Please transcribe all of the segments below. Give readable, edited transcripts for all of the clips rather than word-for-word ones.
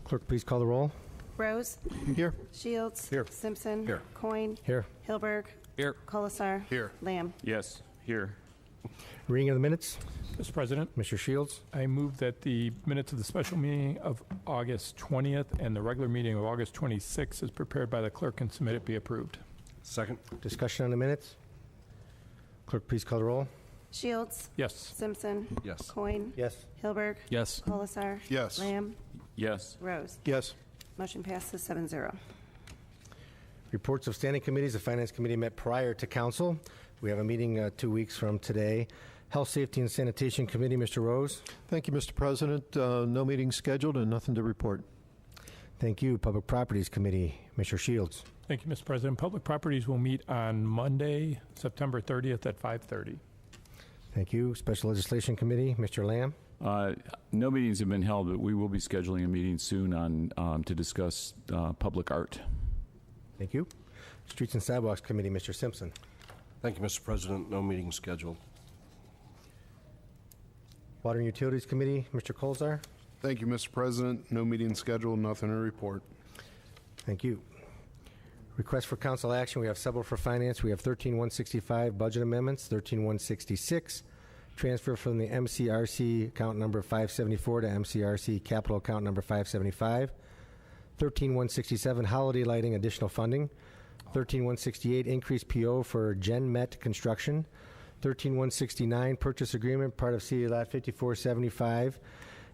Clerk, please call the roll. Rose. Here. Shields. Here. Simpson. Here. Coin. Here. Hilberg. Here. Colasar. Here. Lamb. Yes. Here. Reading of the minutes. Mr. President, Mr. Shields. I move that the minutes of the special meeting of August 20th and the regular meeting of August 26th as prepared by the clerk and submitted be approved. Second. Discussion on the minutes. Clerk, please call the roll. Shields. Yes. Simpson. Yes. Coin. Yes. Hilberg. Yes. Colasar. Yes. Lamb. Yes. Rose. Yes. Motion passes 7-0. Reports of standing committees. The Finance Committee met prior to council. We have a meeting 2 weeks from today. Health, Safety, and Sanitation Committee, Mr. Rose. Thank you, Mr. President. No meeting scheduled and nothing to report. Thank you. Public Properties Committee, Mr. Shields. Thank you, Mr. President. Public Properties will meet on Monday, September 30th at 5:30. Thank you. Special Legislation Committee, Mr. Lamb. No meetings have been held, but we will be scheduling a meeting soon on to discuss public art. Thank you. Streets and Sidewalks Committee, Mr. Simpson. Thank you, Mr. President. No meeting scheduled. Water and Utilities Committee, Mr. Colzar. Thank you, Mr. President. No meeting scheduled, nothing to report. Thank you. Request for council action. We have several for finance. We have 13-165 budget amendments, 13-166 transfer from the MCRC account number 574 to MCRC capital account number 575, 13-167 holiday lighting additional funding, 13-168 increased PO for Gen Met construction, 13-169 purchase agreement part of City Lot 5475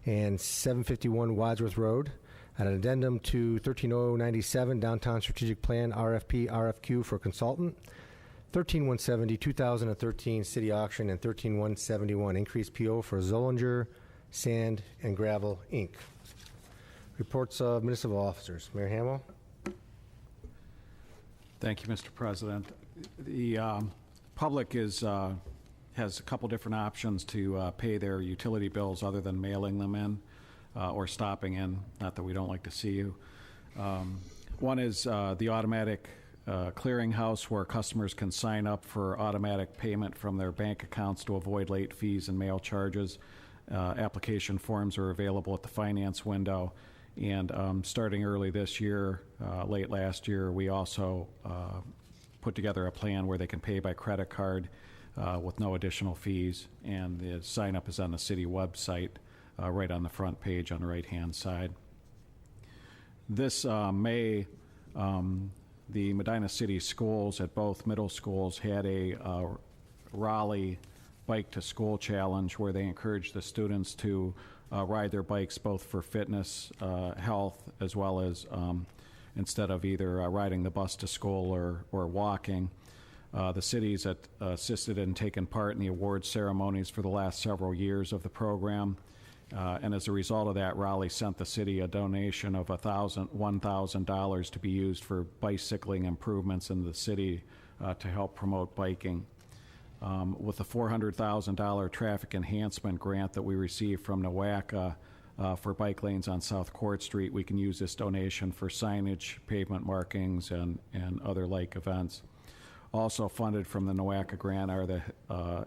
and 751 Wadsworth Road. An addendum to 13097 Downtown Strategic Plan RFP RFQ for consultant. 13170 2013 City Auction and 13171 increased PO for Zollinger Sand and Gravel Inc. Reports of municipal officers. Mayor Hamill. Thank you, Mr. President. The public has a couple different options to pay their utility bills other than mailing them in or stopping in. Not that we don't like to see you. One is the automatic clearinghouse, where customers can sign up for automatic payment from their bank accounts to avoid late fees and mail charges. Application forms are available at the finance window. And starting early this year, late last year, we also put together a plan where they can pay by credit card with no additional fees. And the sign up is on the city website, right on the front page on the right-hand side. This May, the Medina City schools at both middle schools had a Raleigh Bike to School Challenge, where they encouraged the students to ride their bikes both for fitness, health, as well as instead of either riding the bus to school or walking. The cities that assisted and taken part in the award ceremonies for the last several years of the program. And as a result of that, Raleigh sent the city a donation of $1,000 to be used for bicycling improvements in the city to help promote biking. With the $400,000 traffic enhancement grant that we received from NOACA for bike lanes on South Court Street, we can use this donation for signage, pavement markings, and other like events. Also funded from the NOACA grant are the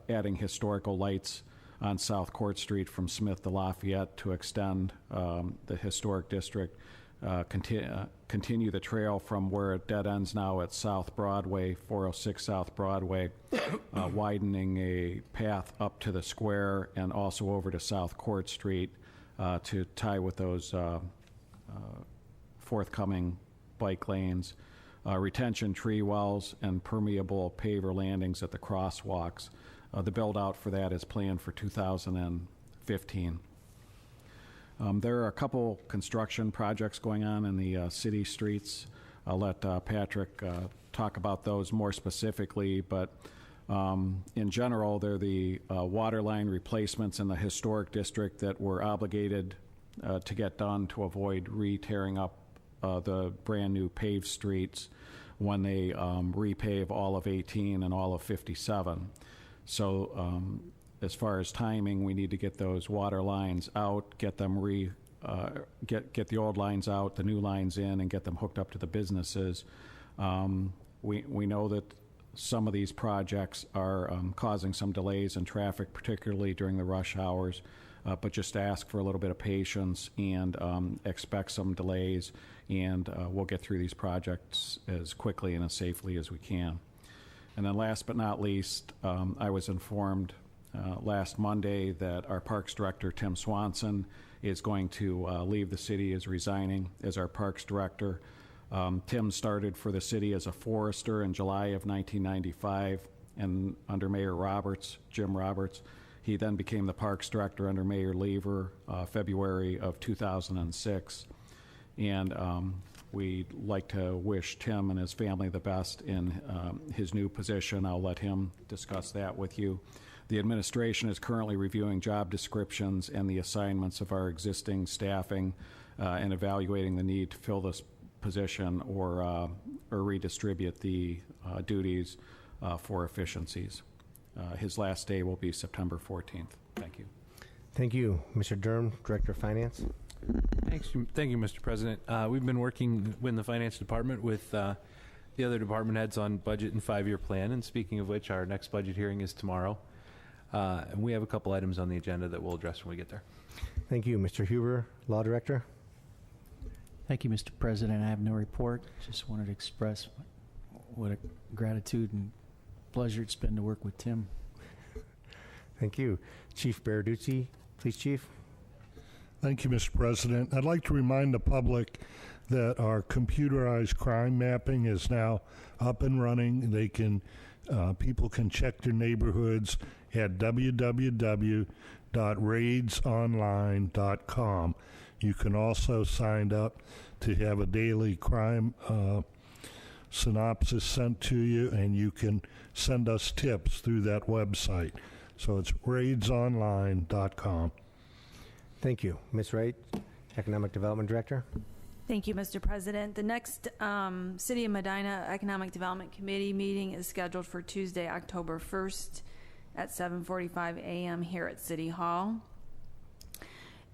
adding historical lights on South Court Street from Smith to Lafayette to extend the historic district, continue the trail from where it dead ends now at South Broadway, 406 South Broadway, widening a path up to the square and also over to South Court Street to tie with those forthcoming bike lanes, retention tree wells, and permeable paver landings at the crosswalks. The build-out for that is planned for 2015. There are a couple construction projects going on in the city streets. I'll let Patrick talk about those more specifically, but in general, they're the water line replacements in the historic district that were obligated to get done to avoid re-tearing up the brand-new paved streets when they repave all of 18 and all of 57. So as far as timing, we need to get those water lines out, get them get the old lines out, the new lines in, and get them hooked up to the businesses. We know that some of these projects are causing some delays in traffic, particularly during the rush hours. but just ask for a little bit of patience and expect some delays, and we'll get through these projects as quickly and as safely as we can. And then last but not least, I was informed last Monday that our Parks Director, Tim Swanson, is going to leave the city, is resigning as our Parks Director. Tim started for the city as a forester in July of 1995, and under Mayor Roberts, Jim Roberts. He then became the Parks Director under Mayor Lever, February of 2006. And we'd like to wish Tim and his family the best in his new position. I'll let him discuss that with you. The administration is currently reviewing job descriptions and the assignments of our existing staffing and evaluating the need to fill this position or redistribute the duties for efficiencies. His last day will be September 14th. Thank you. Thank you. Mr. Durham, Director of Finance. Thank you, Mr. President. We've been working in the Finance Department with the other department heads on budget and 5-year plan. And speaking of which, our next budget hearing is tomorrow. And we have a couple items on the agenda that we'll address when we get there. Thank you. Mr. Huber, Law Director. Thank you, Mr. President. I have no report. Just wanted to express what a gratitude and pleasure it's been to work with Tim. Thank you. Chief Baraducci, please, Chief. Thank you, Mr. President. I'd like to remind the public that our computerized crime mapping is now up and running. They can, people can check their neighborhoods at www.raidsonline.com. You can also sign up to have a daily crime synopsis sent to you, and you can send us tips through that website. So it's raidsonline.com. Thank you. Ms. Wright, Economic Development Director. Thank you, Mr. President. The next City of Medina Economic Development Committee meeting is scheduled for Tuesday, October 1st at 7:45 a.m. here at City Hall.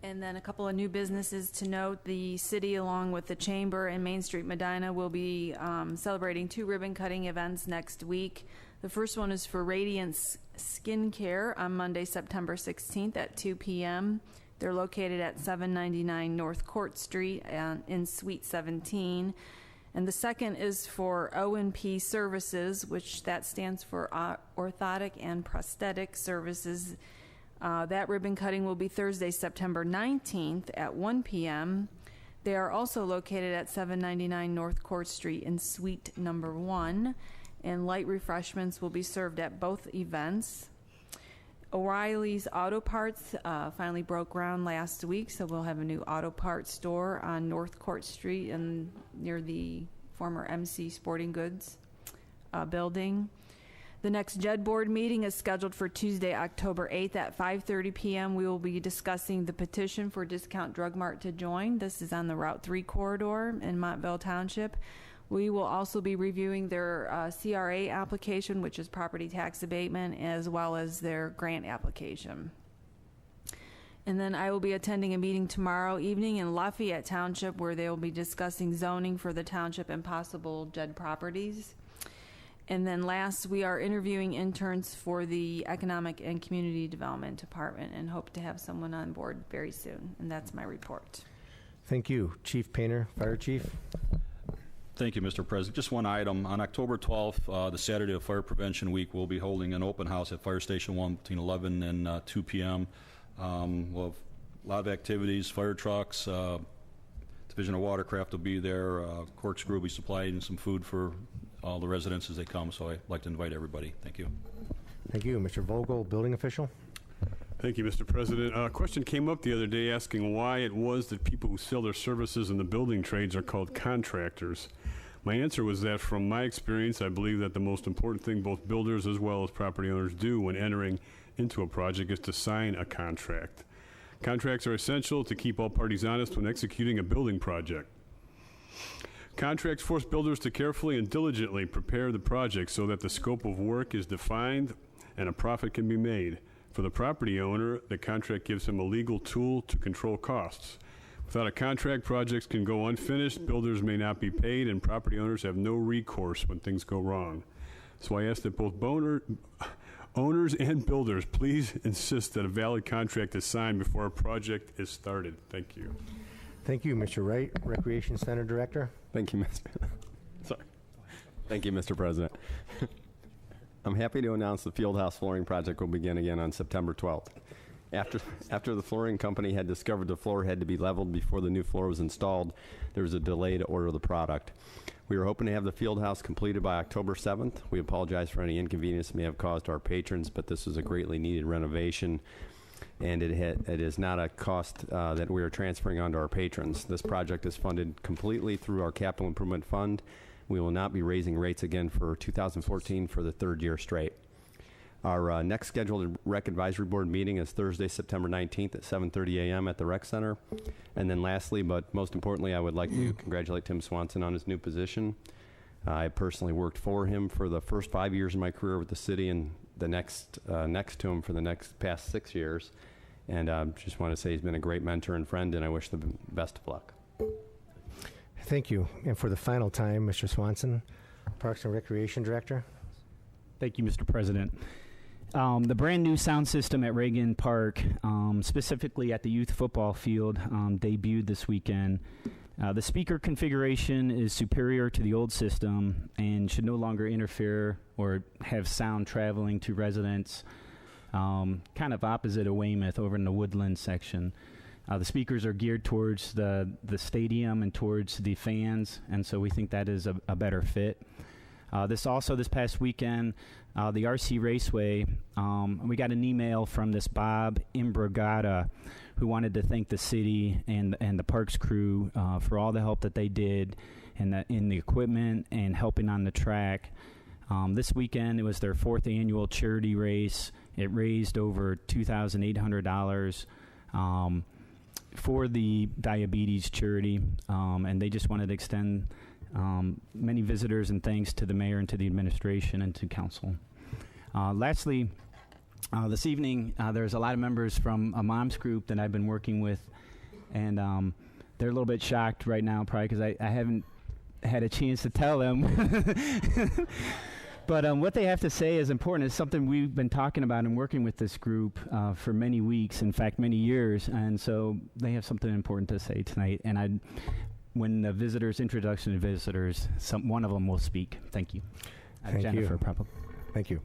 And then a couple of new businesses to note. The city, along with the Chamber and Main Street Medina, will be celebrating 2 ribbon-cutting events next week. The first one is for Radiance Skincare on Monday, September 16th at 2 p.m. They're located at 799 North Court Street in Suite 17. And the second is for O&P Services, which that stands for Orthotic and Prosthetic Services. That ribbon cutting will be Thursday, September 19th at 1 p.m. They are also located at 799 North Court Street in Suite number 1, and light refreshments will be served at both events. O'Reilly's Auto Parts finally broke ground last week, so we'll have a new auto parts store on North Court Street and near the former MC Sporting Goods building. The next JED Board meeting is scheduled for Tuesday, October 8th at 5:30 p.m. We will be discussing the petition for Discount Drug Mart to join. This is on the Route 3 corridor in Montville Township. We will also be reviewing their CRA application, which is property tax abatement, as well as their grant application. And then I will be attending a meeting tomorrow evening in Lafayette Township where they will be discussing zoning for the township and possible JED properties. And then last, we are interviewing interns for the Economic and Community Development Department and hope to have someone on board very soon. And that's my report. Thank you. Chief Painter, Fire Chief. Thank you, Mr. President. Just one item. On October 12th, the Saturday of Fire Prevention Week, we'll be holding an open house at Fire Station 1 between 11 and 2 p.m. We'll have a lot of activities, fire trucks, Division of Watercraft will be there, Corkscrew will be supplying some food for all the residents as they come, so I'd like to invite everybody. Thank you. Thank you. Mr. Vogel, Building Official. Thank you, Mr. President. A question came up the other day asking why it was that people who sell their services in the building trades are called contractors. My answer was that from my experience, I believe that the most important thing both builders as well as property owners do when entering into a project is to sign a contract. Contracts are essential to keep all parties honest when executing a building project. Contracts force builders to carefully and diligently prepare the project so that the scope of work is defined and a profit can be made. For the property owner, the contract gives him a legal tool to control costs. Without a contract, projects can go unfinished, builders may not be paid, and property owners have no recourse when things go wrong. So I ask that both Owners and builders, please insist that a valid contract is signed before a project is started. Thank you. Thank you, Mr. Wright, Recreation Center Director. Thank you, Sorry. Thank you, Mr. President. I'm happy to announce the Fieldhouse flooring project will begin again on September 12th. After the flooring company had discovered the floor had to be leveled before the new floor was installed, there was a delay to order the product. We were hoping to have the Fieldhouse completed by October 7th. We apologize for any inconvenience it may have caused our patrons, but this was a greatly needed renovation, and it is not a cost that we are transferring onto our patrons. This project is funded completely through our capital improvement fund. We will not be raising rates again for 2014 for the third year straight. Our next scheduled Rec Advisory Board meeting is Thursday, September 19th at 7:30 a.m. at the Rec Center. And then lastly, but most importantly, I would like to congratulate Tim Swanson on his new position. I personally worked for him for the first 5 years of my career with the city, and the next to him for the past 6 years. And just want to say he's been a great mentor and friend, and I wish the best of luck. Thank you. And for the final time, Mr. Swanson, Parks and Recreation Director. Thank you, Mr. President. The brand new sound system at Reagan Park, specifically at the youth football field, debuted this weekend. The speaker configuration is superior to the old system and should no longer interfere or have sound traveling to residents, kind of opposite of Weymouth over in the Woodland section. The speakers are geared towards the stadium and towards the fans, and so we think that is a better fit. This past weekend, the RC Raceway, we got an email from this Bob Imbrogata, who wanted to thank the city and the parks crew for all the help that they did in the equipment and helping on the track. This weekend, it was their 4th annual charity race. It raised over $2,800 for the diabetes charity, and they just wanted to extend many visitors and thanks to the mayor and to the administration and to council. Lastly, this evening, there's a lot of members from a mom's group that I've been working with, and they're a little bit shocked right now, probably because I haven't had a chance to tell them. But what they have to say is important. It's something we've been talking about and working with this group for many weeks, in fact, many years, and so they have something important to say tonight. And when the introduction to visitors, one of them will speak. Thank you. Thank Jennifer, you. probably. Thank you.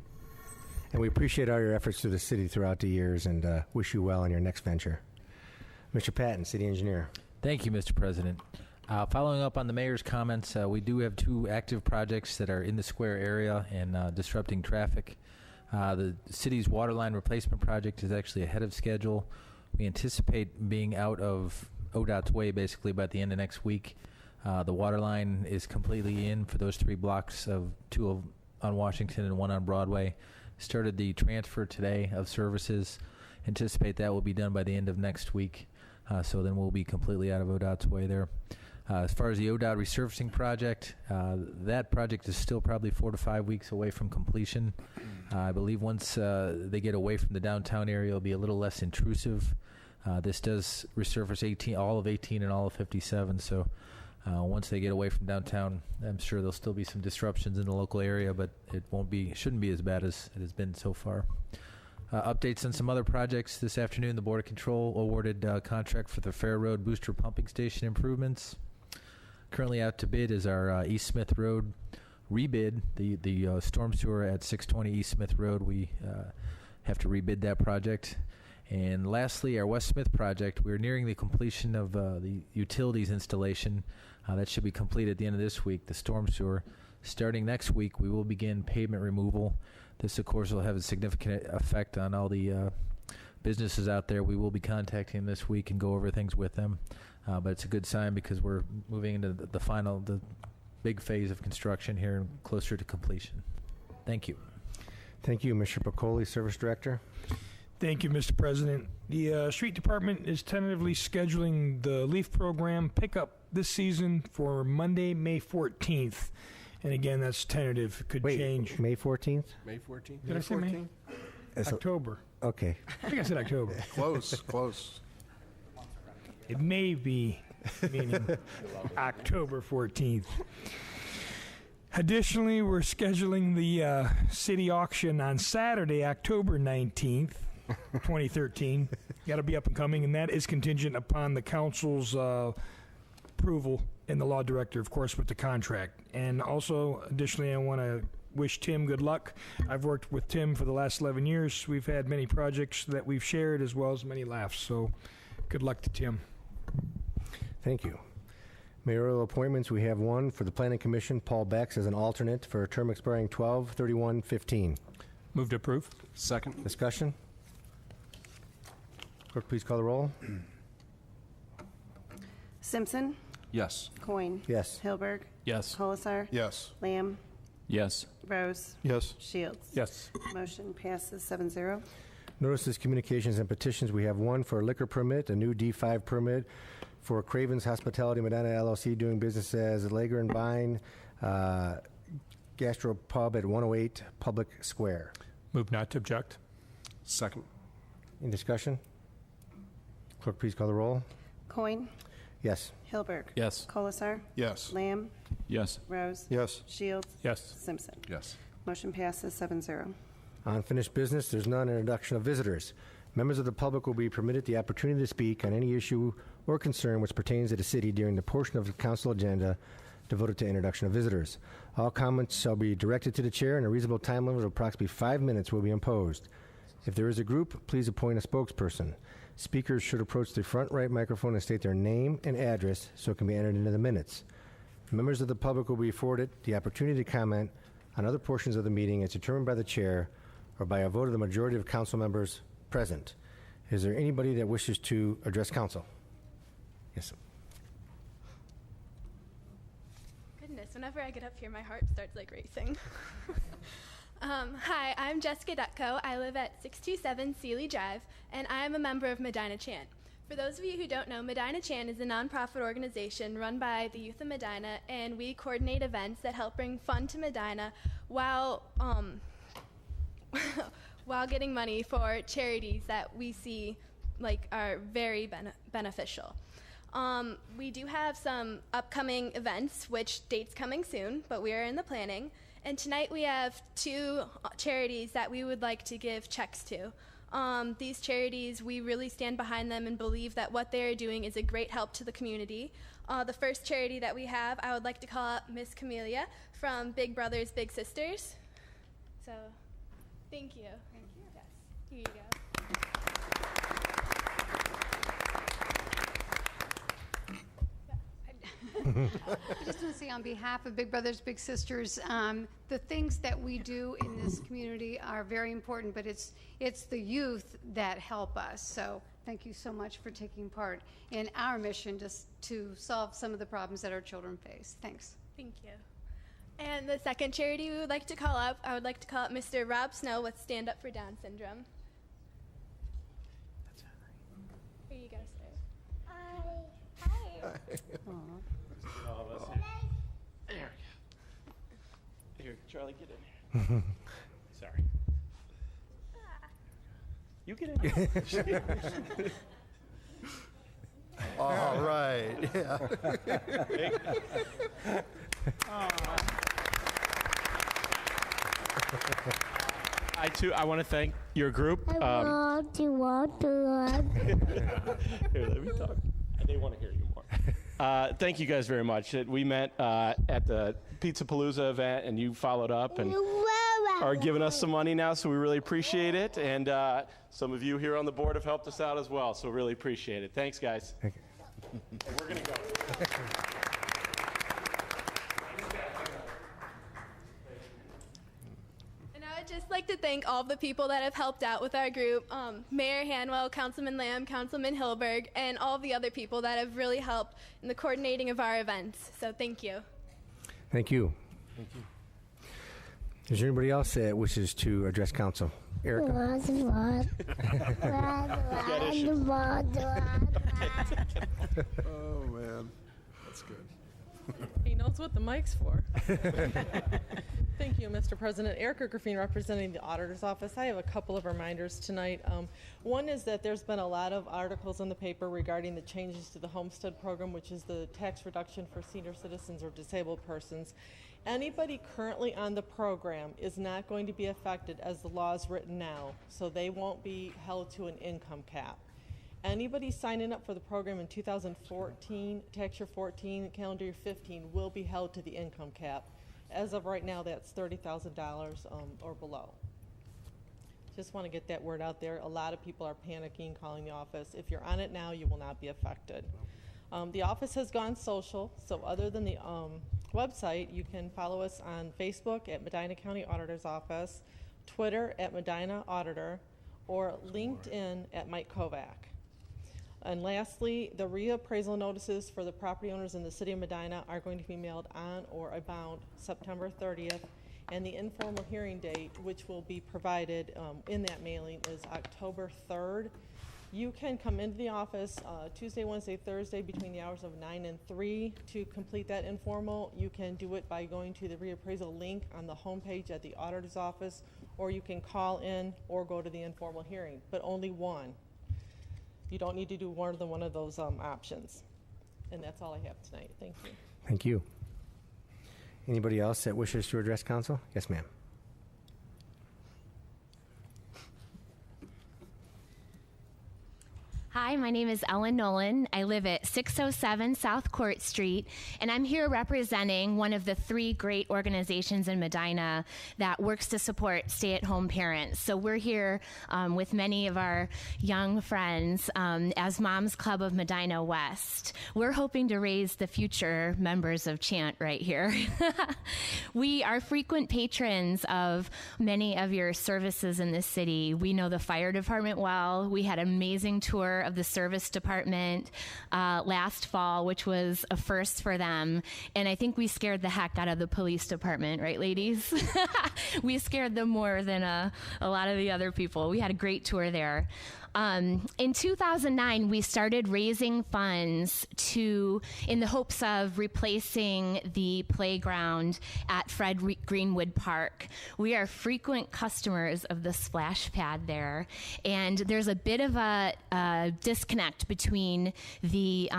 And we appreciate all your efforts through the city throughout the years and wish you well in your next venture. Mr. Patton, City Engineer. Thank you, Mr. President. Following up on the mayor's comments, we do have 2 active projects that are in the square area and disrupting traffic. The city's water line replacement project is actually ahead of schedule. We anticipate being out of ODOT's way basically by the end of next week. The water line is completely in for those 3 blocks of 2 on Washington and 1 on Broadway. Started the transfer today of services. Anticipate that will be done by the end of next week. So then we'll be completely out of ODOT's way there. As far as the ODOT resurfacing project, that project is still probably 4 to 5 weeks away from completion. I believe once they get away from the downtown area, it'll be a little less intrusive. This does resurface all of 18 and all of 57, so once they get away from downtown, I'm sure there'll still be some disruptions in the local area, but shouldn't be as bad as it has been so far. Updates on some other projects. This afternoon, the Board of Control awarded a contract for the Fair Road Booster Pumping Station improvements. Currently out to bid is our East Smith Road rebid, the storm sewer at 620 East Smith Road. We have to rebid that project. And lastly, our West Smith project, we're nearing the completion of the utilities installation. That should be complete at the end of this week, the storm sewer. Starting next week, we will begin pavement removal. This, of course, will have a significant effect on all the businesses out there. We will be contacting them this week and go over things with them. But it's a good sign because we're moving into the big phase of construction here and closer to completion. Thank you. Thank you, Mr. Piccoli, Service Director. Thank you, Mr. President. The Street Department is tentatively scheduling the LEAF program pickup this season for Monday, May 14th. And again, that's tentative. Could change. May 14th? May 14th? Did I say May? October. Okay. I think I said October. Close. It may be, meaning October 14th. Additionally, we're scheduling the city auction on Saturday, October 19th, 2013. Got to be up and coming, and that is contingent upon the council's approval and the law director, of course, with the contract. And also, additionally, I want to wish Tim good luck. I've worked with Tim for the last 11 years. We've had many projects that we've shared as well as many laughs. So good luck to Tim. Thank you. Mayoral appointments, we have one for the Planning Commission, Paul Becks as an alternate for a term expiring 12/31/15. Move to approve. Second. Discussion? Clerk, please call the roll. Simpson. Yes. Coin. Yes. Hilberg. Yes. Colasar. Yes. Lamb. Yes. Rose. Yes. Shields. Yes. Motion passes 7-0. Notices, communications, and petitions. We have one for a liquor permit, a new D5 permit for Craven's Hospitality Medina LLC doing business as Lager and Vine Gastro Pub at 108 Public Square. Move not to object. Second. Any discussion? Clerk, please call the roll. Coin. Yes. Hilberg. Yes. Colasar. Yes. Lamb. Yes. Rose. Yes. Shields. Yes. Simpson. Yes. Motion passes 7-0. Unfinished business, there's none. Introduction of visitors. Members of the public will be permitted the opportunity to speak on any issue or concern which pertains to the city during the portion of the council agenda devoted to introduction of visitors. All comments shall be directed to the chair, and a reasonable time limit of approximately 5 minutes will be imposed. If there is a group, please appoint a spokesperson. Speakers should approach the front right microphone and state their name and address so it can be entered into the minutes. Members of the public will be afforded the opportunity to comment on other portions of the meeting as determined by the chair or by a vote of the majority of council members present. Is there anybody that wishes to address council? Yes. Goodness, whenever I get up here, my heart starts like racing. Hi, I'm Jessica Dutko. I live at 627 Sealy Drive, and I am a member of Medina Chan. For those of you who don't know, Medina Chan is a nonprofit organization run by the youth of Medina, and we coordinate events that help bring fun to Medina while while getting money for charities that we see are very beneficial. We do have some upcoming events, which dates coming soon, but we are in the planning. And tonight we have 2 charities that we would like to give checks to. These charities, we really stand behind them and believe that what they are doing is a great help to the community. The first charity that we have, I would like to call out Miss Camellia from Big Brothers Big Sisters. So, thank you. Thank you. Yes, here you go. I just want to say on behalf of Big Brothers Big Sisters, the things that we do in this community are very important, but it's the youth that help us. So thank you so much for taking part in our mission just to solve some of the problems that our children face. Thanks. Thank you. And the second charity we would like to call up, I would like to call up Mr. Rob Snow with Stand Up for Down Syndrome. Here you go, sir. Hi. All of us here. There we go. Here, Charlie, get in here. Sorry. You get in here. All right. Yeah. I want to thank your group. Here, let me talk. They want to hear you more. Thank you guys very much. We met at the Pizza Palooza event, and you followed up and are giving us some money now, so we really appreciate it. And some of you here on the board have helped us out as well, so really appreciate it. Thanks, guys. Thank you. And we're going to go. And I would just like to thank all of the people that have helped out with our group, Mayor Hanwell, Councilman Lamb, Councilman Hilberg, and all of the other people that have really helped in the coordinating of our events. So thank you. Thank you. Thank you. Is there anybody else that wishes to address council? Erica? Oh, man. That's good. He knows what the mic's for. Thank you, Mr. President. Erica Griffin, representing the Auditor's Office. I have a couple of reminders tonight. One is that there's been a lot of articles in the paper regarding the changes to the Homestead Program, which is the tax reduction for senior citizens or disabled persons. Anybody currently on the program is not going to be affected as the law is written now, so they won't be held to an income cap. Anybody signing up for the program in 2014, tax year 14, calendar year 15, will be held to the income cap. As of right now, that's $30,000 or below. Just want to get that word out there. A lot of people are panicking, calling the office. If you're on it now, you will not be affected. The office has gone social, so other than the website, you can follow us on Facebook at Medina County Auditor's Office, Twitter at Medina Auditor, or LinkedIn at Mike Kovac. And lastly, the reappraisal notices for the property owners in the city of Medina are going to be mailed on or about September 30th, and the informal hearing date, which will be provided in that mailing, is October 3rd. You can come into the office Tuesday, Wednesday, Thursday between the hours of 9 and 3 to complete that informal. You can do it by going to the reappraisal link on the homepage at the auditor's office, or you can call in or go to the informal hearing, but only one. You don't need to do more than one of those options. And that's all I have tonight. Thank you. Thank you. Anybody else that wishes to address council? Yes, ma'am. Hi, my name is Ellen Nolan. I live at 607 South Court Street, and I'm here representing one of the 3 great organizations in Medina that works to support stay-at-home parents. So we're here with many of our young friends as Moms Club of Medina West. We're hoping to raise the future members of Chant right here. We are frequent patrons of many of your services in the city. We know the fire department well. We had an amazing tour of the service department last fall, which was a first for them. And I think we scared the heck out of the police department, right, ladies? We scared them more than a lot of the other people. We had a great tour there. In 2009, we started raising funds in the hopes of replacing the playground at Fred Greenwood Park. We are frequent customers of the splash pad there, and there's a bit of a disconnect between the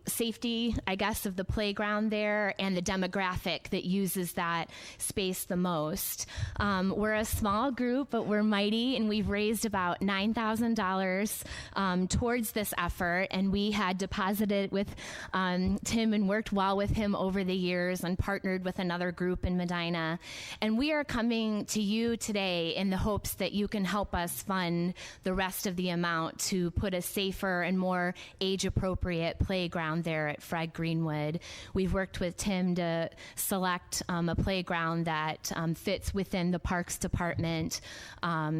safety, I guess, of the playground there and the demographic that uses that space the most. We're a small group, but we're mighty, and we've raised about $9,000 towards this effort, and we had deposited with Tim and worked well with him over the years and partnered with another group in Medina. And we are coming to you today in the hopes that you can help us fund the rest of the amount to put a safer and more age-appropriate playground there at Fred Greenwood. We've worked with Tim to select a playground that fits within the Parks Department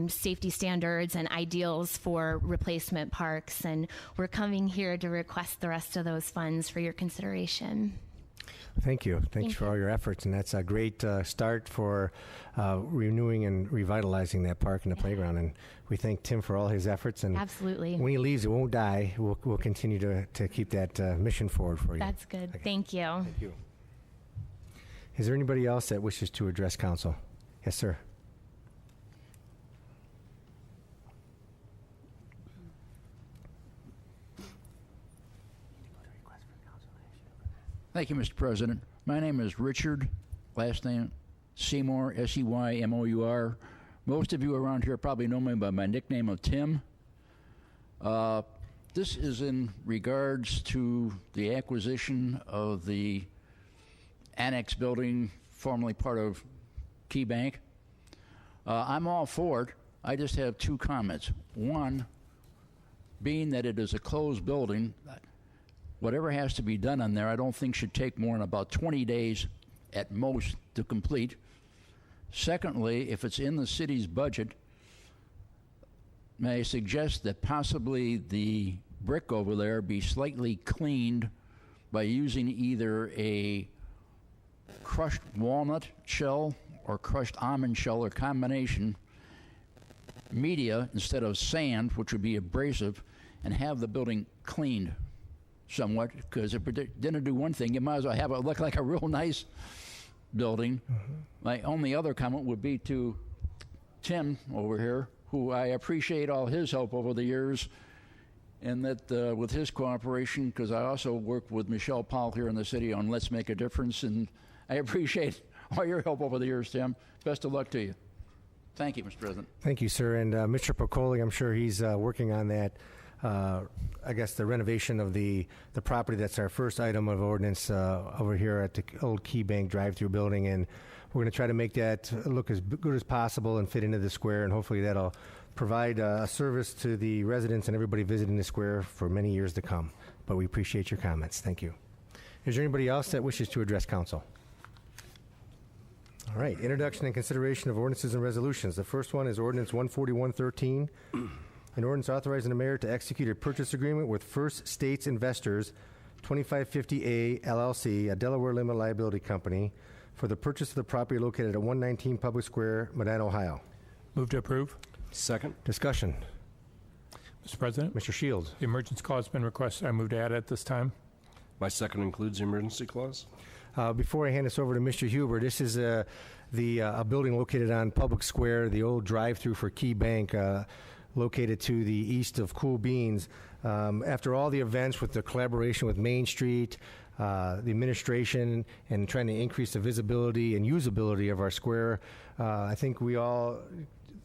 safety standards and ideals for replacement parks, and we're coming here to request the rest of those funds for your consideration. Thank you. Thanks for all your efforts, and that's a great start for renewing and revitalizing that park and the playground. And we thank Tim for all his efforts. And absolutely, when he leaves, it won't die. We'll continue to keep that mission forward for you. That's good. Okay. Thank you. Thank you. Is there anybody else that wishes to address council? Yes, sir. Thank you, Mr. President. My name is Richard, last name Seymour, S-E-Y-M-O-U-R. Most of you around here probably know me by my nickname of Tim. This is in regards to the acquisition of the annex building, formerly part of Key Bank. I'm all for it. I just have 2 comments. One, being that it is a closed building, whatever has to be done on there, I don't think should take more than about 20 days at most to complete. Secondly, if it's in the city's budget, may I suggest that possibly the brick over there be slightly cleaned by using either a crushed walnut shell or crushed almond shell or combination media instead of sand, which would be abrasive, and have the building cleaned. somewhat, because if we're going to do one thing, you might as well have it look like a real nice building. My only other comment would be to Tim over here, who I appreciate all his help over the years, and that with his cooperation, because I also work with Michelle Powell here in the city on Let's Make a Difference, and I appreciate all your help over the years, Tim. Best of luck to you. Thank you, Mr. President. Thank you, sir. And Mr. Picoli, I'm sure he's working on that, I guess, the renovation of the property. That's our first item of ordinance over here at the old Key Bank drive-through building. And we're going to try to make that look as good as possible and fit into the square. And hopefully that'll provide a service to the residents and everybody visiting the square for many years to come. But we appreciate your comments. Thank you. Is there anybody else that wishes to address council? All right, introduction and consideration of ordinances and resolutions. The first one is Ordinance 14113, an ordinance authorizing the mayor to execute a purchase agreement with First States Investors 2550A LLC, a Delaware limited liability company, for the purchase of the property located at 119 Public Square, Medina, Ohio. Move to approve. Second. Discussion. Mr. President, Mr. Shields. the emergency clause has been requested. I move to add it this time. My second includes the emergency clause. Before I hand this over to Mr. Huber, this is a building located on Public Square, the old drive-through for Key Bank, located to the east of Cool Beans. After all the events with the collaboration with Main Street, the administration, and trying to increase the visibility and usability of our square, I think we all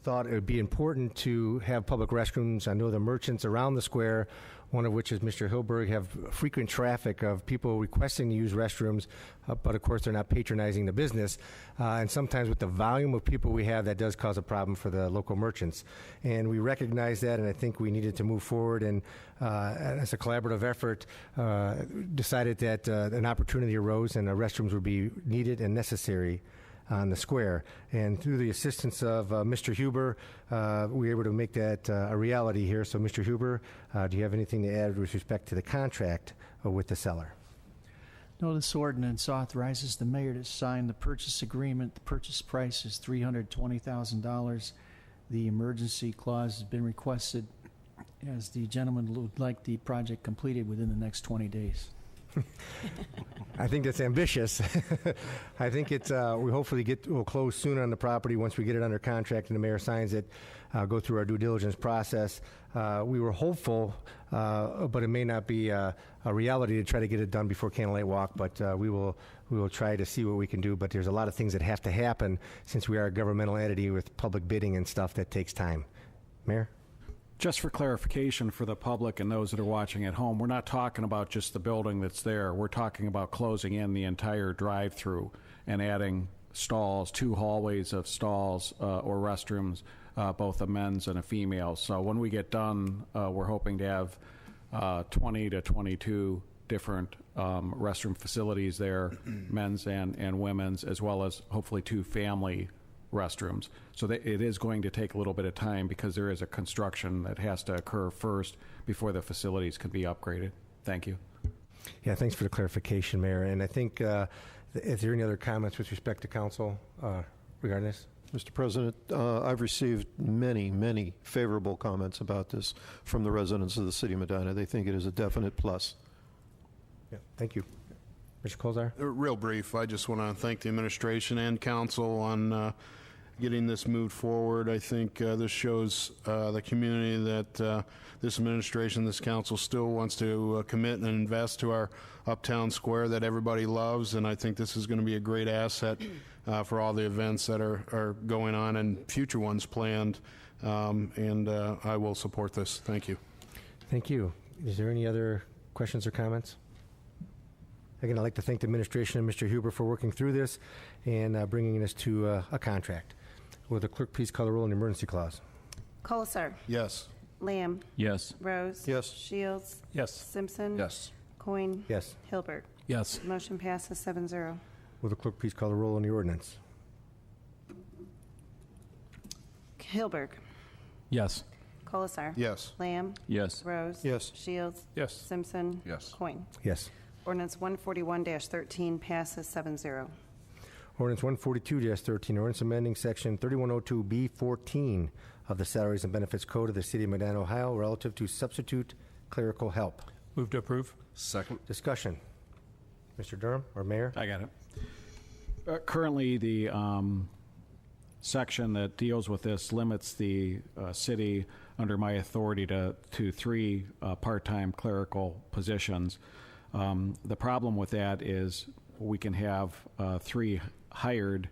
thought it would be important to have public restrooms. I know the merchants around the square, one of which is Mr. Hilberg, have frequent traffic of people requesting to use restrooms, but of course they're not patronizing the business. And sometimes with the volume of people we have, that does cause a problem for the local merchants. And we recognize that, and I think we needed to move forward, and as a collaborative effort, decided that an opportunity arose and restrooms would be needed and necessary on the square. And through the assistance of Mr. Huber, we were able to make that a reality here. So, Mr. Huber, do you have anything to add with respect to the contract with the seller? No, this ordinance authorizes the mayor to sign the purchase agreement. The purchase price is $320,000. The emergency clause has been requested as the gentleman would like the project completed within the next 20 days. I think that's ambitious. I think it's we hopefully we'll close soon on the property once we get it under contract and the mayor signs it, go through our due diligence process. We were hopeful, but it may not be a reality to try to get it done before Candlelight Walk, but we will try to see what we can do. But there's a lot of things that have to happen since we are a governmental entity with public bidding and stuff that takes time. Mayor? Just for clarification for the public and those that are watching at home, we're not talking about just the building that's there. We're talking about closing in the entire drive-through and adding stalls, 2 hallways of stalls or restrooms, both a men's and a female. So when we get done, we're hoping to have 20 to 22 different restroom facilities there, men's and women's, as well as hopefully 2 family restrooms. So it is going to take a little bit of time because there is a construction that has to occur first before the facilities can be upgraded. Thank you. Yeah, thanks for the clarification, Mayor. And I think, is there any other comments with respect to council regarding this? Mr. President, I've received many, many favorable comments about this from the residents of the city of Medina. They think it is a definite plus. Yeah, thank you. Mr. Colzar? Real brief. I just want to thank the administration and council on getting this moved forward. I think this shows the community that this administration, this council still wants to commit and invest to our uptown square that everybody loves, and I think this is going to be a great asset for all the events that are going on and future ones planned, and I will support this. Thank you. Thank you. Is there any other questions or comments? Again, I'd like to thank the administration and Mr. Huber for working through this and bringing us to a contract. Will the clerk please call the roll on the emergency clause? Colasar. Yes. Lamb. Yes. Rose. Yes. Shields. Yes. Simpson. Yes. Coin. Yes. Hilbert. Yes. Motion passes 7-0. Will the clerk please call the roll on the ordinance? Hilberg. Yes. Colasar. Yes. Lamb. Yes. Rose. Yes. Shields. Yes. Simpson. Yes. Coin. Yes. Ordinance 141-13 passes 7-0. Ordinance 142-13, ordinance amending section 3102B14 of the Salaries and Benefits Code of the City of Medina, Ohio, relative to substitute clerical help. Move to approve. Second. Discussion. Mr. Durham or Mayor? I got it. Currently, the section that deals with this limits the city under my authority to 3 part-time clerical positions. The problem with that is we can have 3 hired,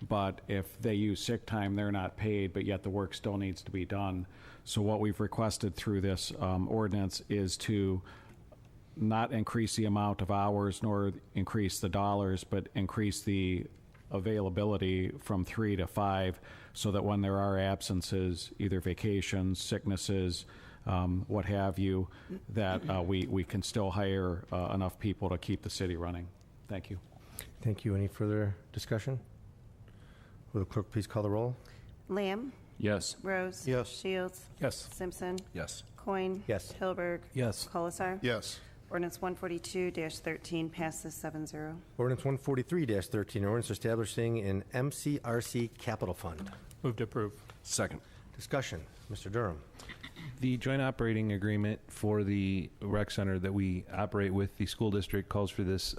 but if they use sick time, they're not paid, but yet the work still needs to be done. So what we've requested through this ordinance is to not increase the amount of hours nor increase the dollars, but increase the availability from 3 to 5 so that when there are absences, either vacations, sicknesses, what have you, that we can still hire enough people to keep the city running. Thank you. Thank you. Any further discussion? Will the clerk please call the roll? Lamb. Yes. Rose. Yes. Shields. Yes. Simpson. Yes. Coin. Yes. Hilberg. Yes. Colasar. Yes. Ordinance 142-13 passes 7-0. Ordinance 143-13, ordinance establishing an MCRC capital fund. Move to approve. Second. Discussion. Mr. Durham. The joint operating agreement for the rec center that we operate with the school district calls for this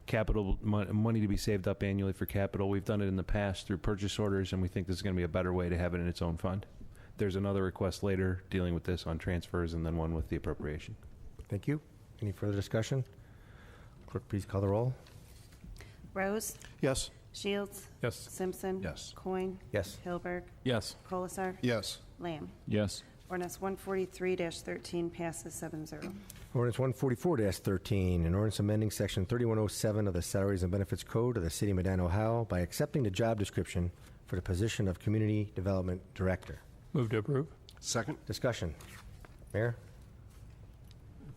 capital money to be saved up annually for capital. We've done it in the past through purchase orders, and we think this is going to be a better way to have it in its own fund. There's another request later dealing with this on transfers, and then one with the appropriation. Thank you. Any further discussion? Clerk, please call the roll. Rose. Yes. Shields. Yes. Simpson. Yes. Coin. Yes. Hilberg. Yes. Colasar. Yes. Lamb. Yes. Ordinance 143-13 passes 7-0. Ordinance 144-13, an ordinance amending Section 3107 of the Salaries and Benefits Code of the City of Medina, Ohio by accepting the job description for the position of Community Development Director. Move to approve. Second. Discussion. Mayor?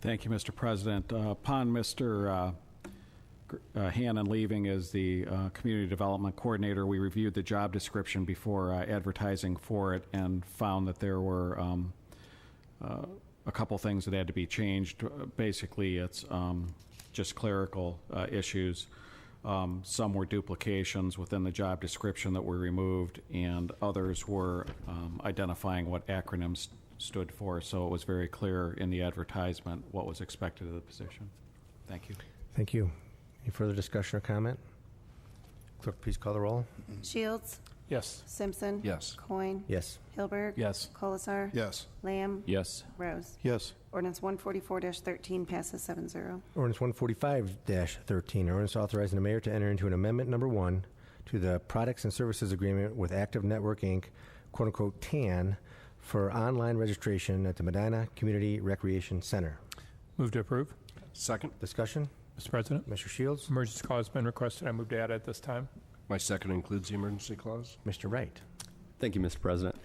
Thank you, Mr. President. Upon Mr. Hannon leaving as the Community Development Coordinator, we reviewed the job description before advertising for it and found that there were a couple things that had to be changed. Basically, it's just clerical issues. Some were duplications within the job description that were removed, and others were identifying what acronyms stood for, so it was very clear in the advertisement what was expected of the position. Thank you. Thank you. Any further discussion or comment? Clerk, please call the roll. Shields. Yes. Simpson. Yes. Coin. Yes. Hilberg. Yes. Colasar. Yes. Lamb. Yes. Rose. Yes. Ordinance 144-13 passes 7-0. Ordinance 145-13, ordinance authorizing the mayor to enter into an amendment number 1 to the Products and Services Agreement with Active Network, Inc., quote-unquote TAN, for online registration at the Medina Community Recreation Center. Move to approve. Second. Discussion? Mr. President, Mr. Shields? emergency clause has been requested. I move to add it this time. My second includes the emergency clause. Mr. Wright? Thank you, Mr. President.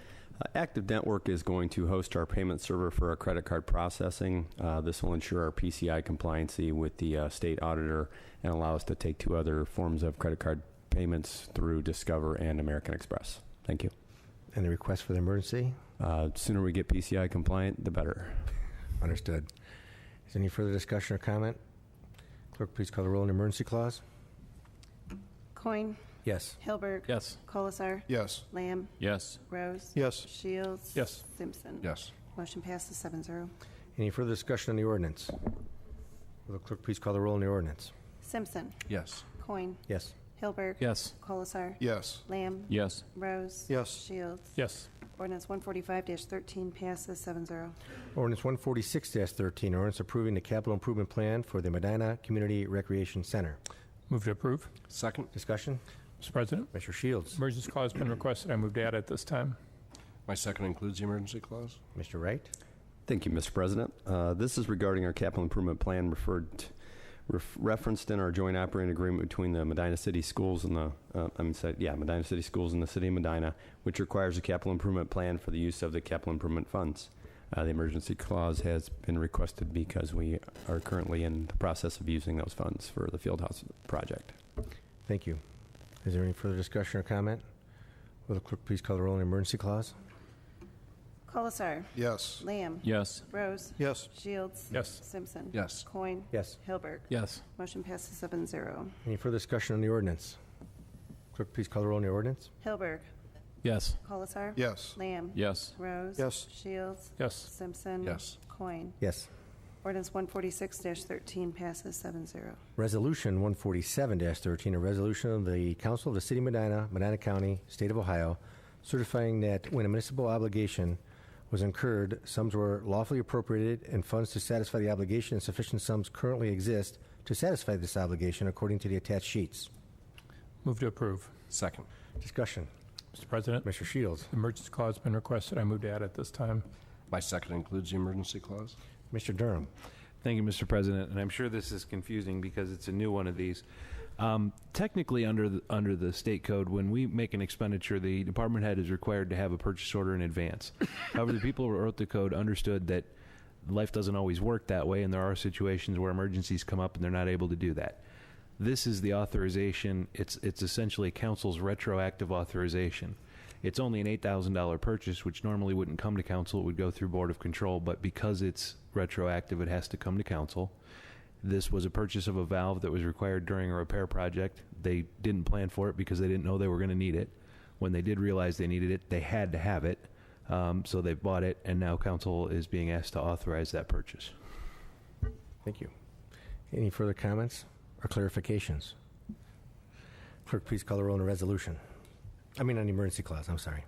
Active Network is going to host our payment server for our credit card processing. This will ensure our PCI compliancy with the state auditor and allow us to take 2 other forms of credit card payments through Discover and American Express. Thank you. And the request for the emergency? Sooner we get PCI compliant, the better. Understood. Is there any further discussion or comment? Clerk, please call the roll on the emergency clause. Coin. Yes. Hilberg. Yes. Colasar. Yes. Lamb. Yes. Rose. Yes. Shields. Yes. Simpson. Yes. Motion passes 7-0. Any further discussion on the ordinance? Will the clerk please call the roll on the ordinance? Simpson. Yes. Coin. Yes. Hilberg. Yes. Colasar. Yes. Lamb. Yes. Rose. Yes. Shields. Yes. Ordinance 145-13 passes 7-0. Ordinance 146-13, ordinance approving the capital improvement plan for the Medina Community Recreation Center. Move to approve. Second. Discussion? Mr. President, Mr. Shields? emergency clause has been requested. I move to add it this time. My second includes the emergency clause. Mr. Wright? Thank you, Mr. President. This is regarding our capital improvement plan referenced in our joint operating agreement between the Medina City Schools and Medina City Schools and the City of Medina, which requires a capital improvement plan for the use of the capital improvement funds. The emergency clause has been requested because we are currently in the process of using those funds for the Fieldhouse project. Thank you. Is there any further discussion or comment? Will the clerk please call the roll on the emergency clause? Colasar. Yes. Lamb. Yes. Rose. Yes. Shields. Yes. Simpson. Yes. Coin. Yes. Hilberg. Yes. Motion passes 7-0. Any further discussion on the ordinance? Clerk, please call the roll on the ordinance. Hilberg. Yes. Colasar. Yes. Lamb. Yes. Rose. Yes. Shields. Yes. Simpson. Yes. Coin. Yes. Ordinance 146-13 passes 7-0. Resolution 147-13, a resolution of the Council of the City of Medina, Medina County, State of Ohio, certifying that when a municipal obligation was incurred, sums were lawfully appropriated and funds to satisfy the obligation and sufficient sums currently exist to satisfy this obligation according to the attached sheets. Move to approve. Second. Discussion. Mr. President, Mr. Shields. the emergency clause has been requested. I move to add it this time. My second includes the emergency clause. Mr. Durham. Thank you, Mr. President. And I'm sure this is confusing because it's a new one of these. Technically, under the state code, when we make an expenditure, the department head is required to have a purchase order in advance. However, the people who wrote the code understood that life doesn't always work that way, and there are situations where emergencies come up and they're not able to do that. This is the authorization. It's essentially council's retroactive authorization. It's only an $8,000 purchase, which normally wouldn't come to council. It would go through Board of Control, but because it's retroactive, it has to come to council. This was a purchase of a valve that was required during a repair project. They didn't plan for it because they didn't know they were going to need it. When they did realize they needed it, they had to have it. So they bought it, and now council is being asked to authorize that purchase. Thank you. Any further comments or clarifications? Clerk, please call the roll on the resolution. On the emergency clause, I'm sorry.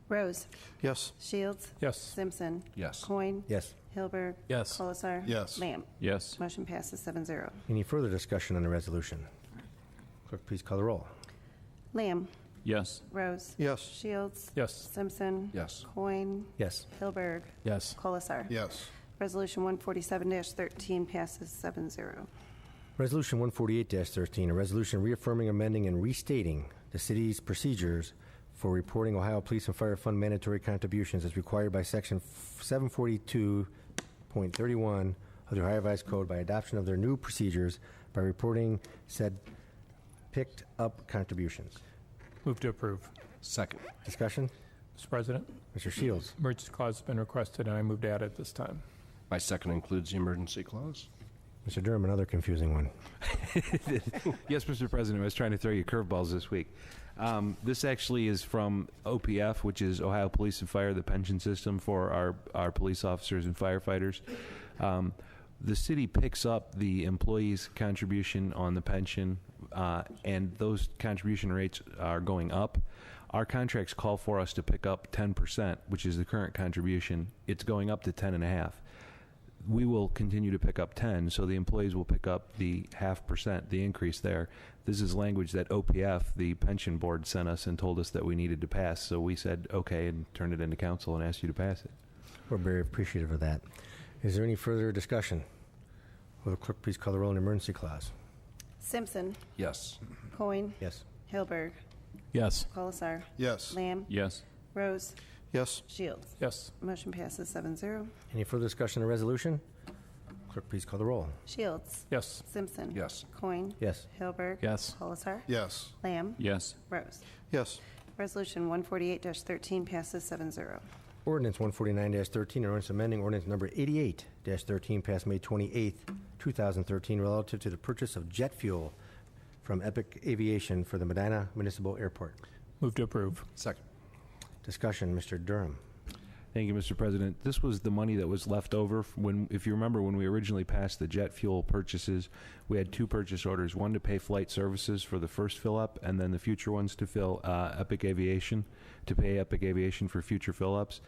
Rose. Yes. Shields. Yes. Simpson. Yes. Coin. Yes. Hilberg. Yes. Colasar. Yes. Lamb. Yes. Motion passes 7-0. Any further discussion on the resolution? Clerk, please call the roll. Lamb. Yes. Rose. Yes. Shields. Yes. Simpson. Yes. Coin. Yes. Hilberg. Yes. Colasar. Yes. Resolution 147-13 passes 7-0. Resolution 148-13, a resolution reaffirming, amending, and restating the city's procedures for reporting Ohio Police and Fire Fund mandatory contributions as required by Section 742.31 of the Ohio Revised Code by adoption of their new procedures by reporting said picked up contributions. Move to approve. Second. Discussion? Mr. President, Mr. Shields. emergency clause has been requested, and I move to add it this time. My second includes the emergency clause. Mr. Durham, another confusing one. Yes, Mr. President, I was trying to throw you curveballs this week. This actually is from OPF, which is Ohio Police and Fire, the pension system for our police officers and firefighters. The city picks up the employees' contribution on the pension, and those contribution rates are going up. Our contracts call for us to pick up 10%, which is the current contribution. It's going up to 10.5%. We will continue to pick up 10, so the employees will pick up the 0.5%, the increase there. This is language that OPF, the pension board, sent us and told us that we needed to pass. So we said, okay, and turned it into council and asked you to pass it. We're very appreciative of that. Is there any further discussion? Will the clerk please call the roll on the emergency clause? Simpson. Yes. Coin. Yes. Hilberg. Yes. Colasar. Yes. Lamb. Yes. Rose. Yes. Shields. Yes. Motion passes 7-0. Any further discussion on the resolution? Clerk, please call the roll. Shields. Yes. Simpson. Yes. Coin. Yes. Hilberg. Yes. Colasar. Yes. Lamb. Yes. Rose. Yes. Resolution 148-13 passes 7-0. Ordinance 149-13, ordinance amending ordinance number 88-13 passed May 28th, 2013, relative to the purchase of jet fuel from Epic Aviation for the Medina Municipal Airport. Move to approve. Second. Discussion, Mr. Durham. Thank you, Mr. President. This was the money that was left over when, if you remember, when we originally passed the jet fuel purchases, we had two purchase orders, one to pay flight services for the first fill-up, and then the future ones to fill Epic Aviation, to pay Epic Aviation for future fill-ups.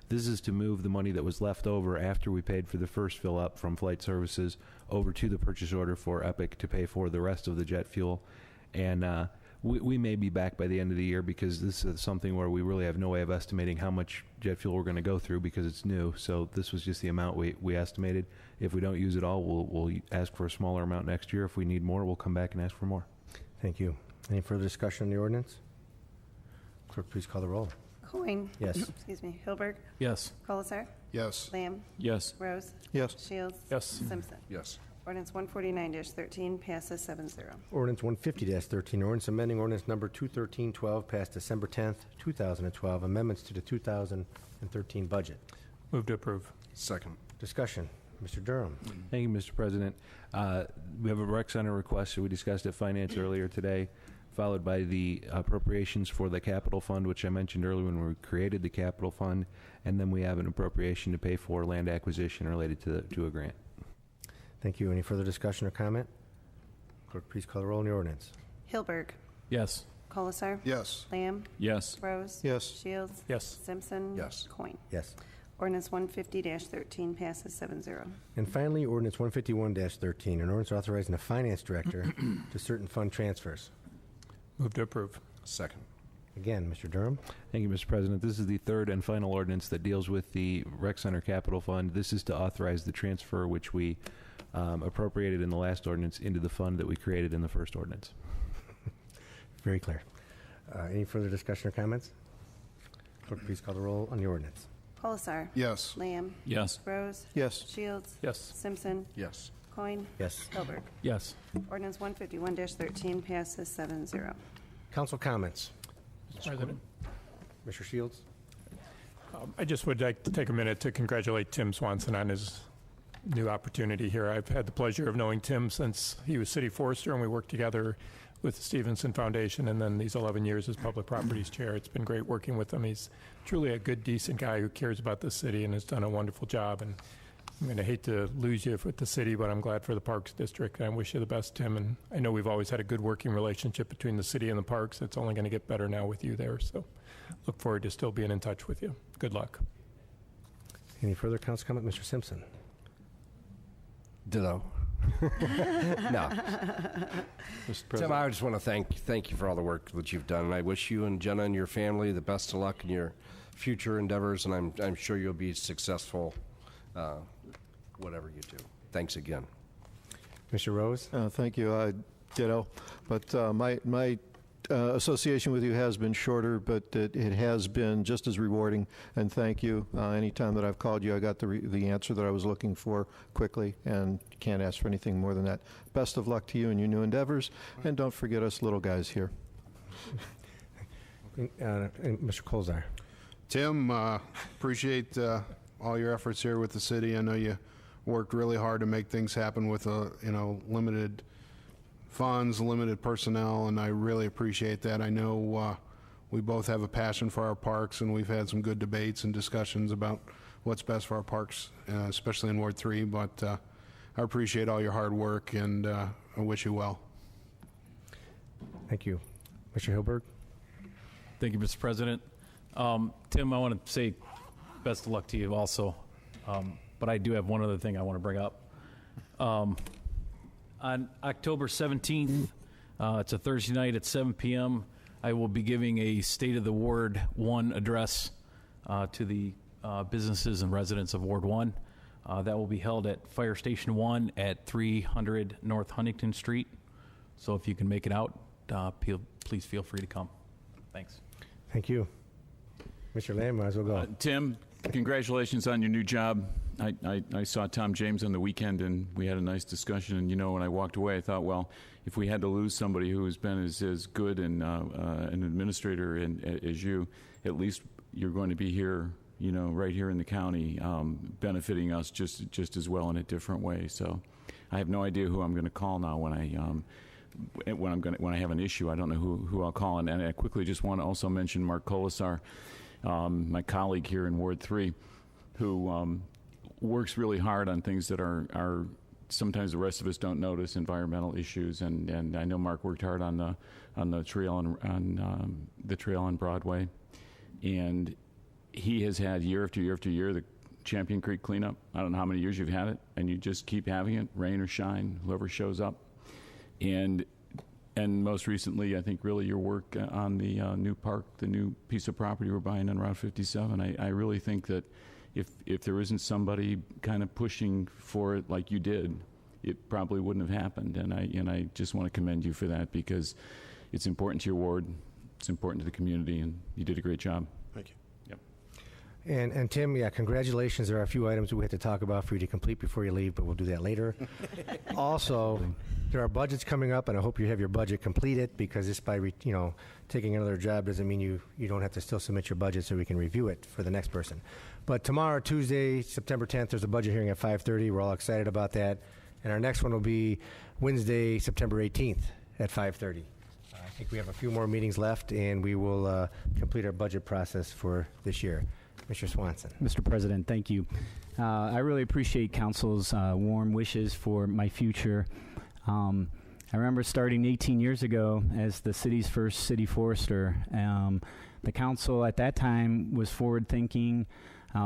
This is to move the money that was left over after we paid for the first fill-up from flight services over to the purchase order for Epic to pay for the rest of the jet fuel. And we may be back by the end of the year because this is something where we really have no way of estimating how much jet fuel we're going to go through because it's new. So this was just the amount we estimated. If we don't use it all, we'll ask for a smaller amount next year. If we need more, we'll come back and ask for more. Thank you. Any further discussion on the ordinance? Clerk, please call the roll. Coin. Yes. Excuse me. Hilberg. Yes. Colasar. Yes. Lamb. Yes. Rose. Yes. Shields. Yes. Simpson. Yes. Ordinance 149-13 passes 7-0. Ordinance 150-13, ordinance amending ordinance number 213-12 passed December 10th, 2012, amendments to the 2013 budget. Move to approve. Second. Discussion. Mr. Durham. Thank you, Mr. President. We have a rec center request that we discussed at Finance earlier today followed by the appropriations for the capital fund, which I mentioned earlier when we created the capital fund, and then we have an appropriation to pay for land acquisition related to a grant. Thank you. Any further discussion or comment? Clerk, please call the roll on the ordinance. Hilberg. Yes. Colasar. Yes. Lamb. Yes. Rose. Yes. Shields. Yes. Simpson. Yes. Coin. Yes. Ordinance 150-13 passes 7-0. And finally, ordinance 151-13, an ordinance authorizing the finance director to certain fund transfers. Move to approve. Second. Again, Mr. Durham. Thank you, Mr. President. This is the third and final ordinance that deals with the Rec Center Capital Fund. This is to authorize the transfer, which we appropriated in the last ordinance, into the fund that we created in the first ordinance. Very clear. Any further discussion or comments? Clerk, please call the roll on the ordinance. Colasar. Yes. Lamb. Yes. Rose. Yes. Shields. Yes. Simpson. Yes. Coin. Yes. Hilberg. Yes. Ordinance 151-13 passes 7-0. Council comments. Mr. President. Mr. Shields. I just would like to take a minute to congratulate Tim Swanson on his new opportunity here. I've had the pleasure of knowing Tim since he was city forester, and we worked together with the Stevenson Foundation, and then these 11 years as public properties chair. It's been great working with him. He's truly a good, decent guy who cares about the city and has done a wonderful job. And I'm going to hate to lose you with the city, but I'm glad for the Parks District. And I wish you the best, Tim. And I know we've always had a good working relationship between the city and the parks. It's only going to get better now with you there. So look forward to still being in touch with you. Good luck. Any further council comment? Mr. Simpson. Ditto. No. Tim, I just want to thank you for all the work that you've done. And I wish you and Jenna and your family the best of luck in your future endeavors, and I'm sure you'll be successful whatever you do. Thanks again. Mr. Rose. Thank you. Ditto. But my association with you has been shorter, but it has been just as rewarding, and thank you. Anytime that I've called you, I got the answer that I was looking for quickly, and can't ask for anything more than that. Best of luck to you in your new endeavors, and don't forget us little guys here. Mr. Colzar. Tim, appreciate all your efforts here with the city. I know you worked really hard to make things happen with limited funds, limited personnel, and I really appreciate that. I know we both have a passion for our parks, and we've had some good debates and discussions about what's best for our parks, especially in Ward 3, but I appreciate all your hard work, and I wish you well. Thank you. Mr. Hilberg. Thank you, Mr. President. Tim, I want to say best of luck to you also, but I do have one other thing I want to bring up. On October 17th, it's a Thursday night at 7 p.m., I will be giving a State of the Ward 1 address to the businesses and residents of Ward 1. That will be held at Fire Station 1 at 300 North Huntington Street. So if you can make it out, please feel free to come. Thanks. Thank you. Mr. Lamb, might as well go. Tim, congratulations on your new job. I saw Tom James on the weekend, and we had a nice discussion. And, when I walked away, I thought, well, if we had to lose somebody who has been as good and an administrator as you, at least you're going to be here, right here in the county, benefiting us just as well in a different way. So I have no idea who I'm going to call now when I have an issue. I don't know who I'll call. And I quickly just want to also mention Mark Colasar, my colleague here in Ward 3, who works really hard on things that are sometimes the rest of us don't notice, environmental issues, and I know Mark worked hard on the trail on the trail on Broadway, and he has had year after year after year the Champion Creek cleanup. I don't know how many years you've had it, and you just keep having it, rain or shine, whoever shows up, and most recently, I think really your work on the new park, the new piece of property we're buying on Route 57. I really think that if there isn't somebody kind of pushing for it like you did, it probably wouldn't have happened. And I just want to commend you for that, because it's important to your ward, it's important to the community, and you did a great job. Thank you. Yep. And Tim, congratulations. There are a few items we have to talk about for you to complete before you leave, but we'll do that later. Also, there are budgets coming up, and I hope you have your budget completed, because just by taking another job doesn't mean you don't have to still submit your budget so we can review it for the next person. But tomorrow, Tuesday, September 10th, there's a budget hearing at 5:30. We're all excited about that. And our next one will be Wednesday, September 18th at 5:30. I think we have a few more meetings left, and we will complete our budget process for this year. Mr. Swanson. Mr. President, thank you. I really appreciate council's warm wishes for my future. I remember starting 18 years ago as the city's first city forester. The council at that time was forward-thinking.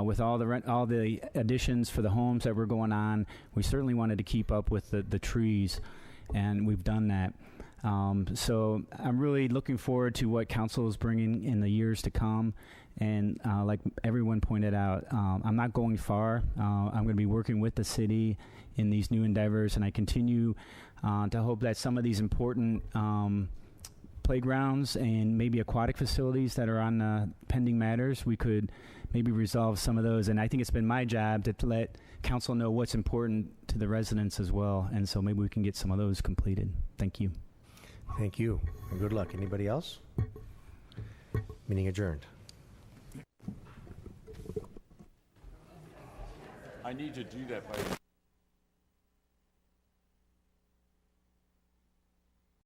With all the additions for the homes that were going on, we certainly wanted to keep up with the trees, and we've done that. So I'm really looking forward to what council is bringing in the years to come. And like everyone pointed out, I'm not going far. I'm going to be working with the city in these new endeavors, and I continue to hope that some of these important playgrounds and maybe aquatic facilities that are on pending matters, we could maybe resolve some of those. And I think it's been my job to let council know what's important to the residents as well. And so maybe we can get some of those completed. Thank you. Thank you. And good luck. Anybody else? Meeting adjourned. I need to do that by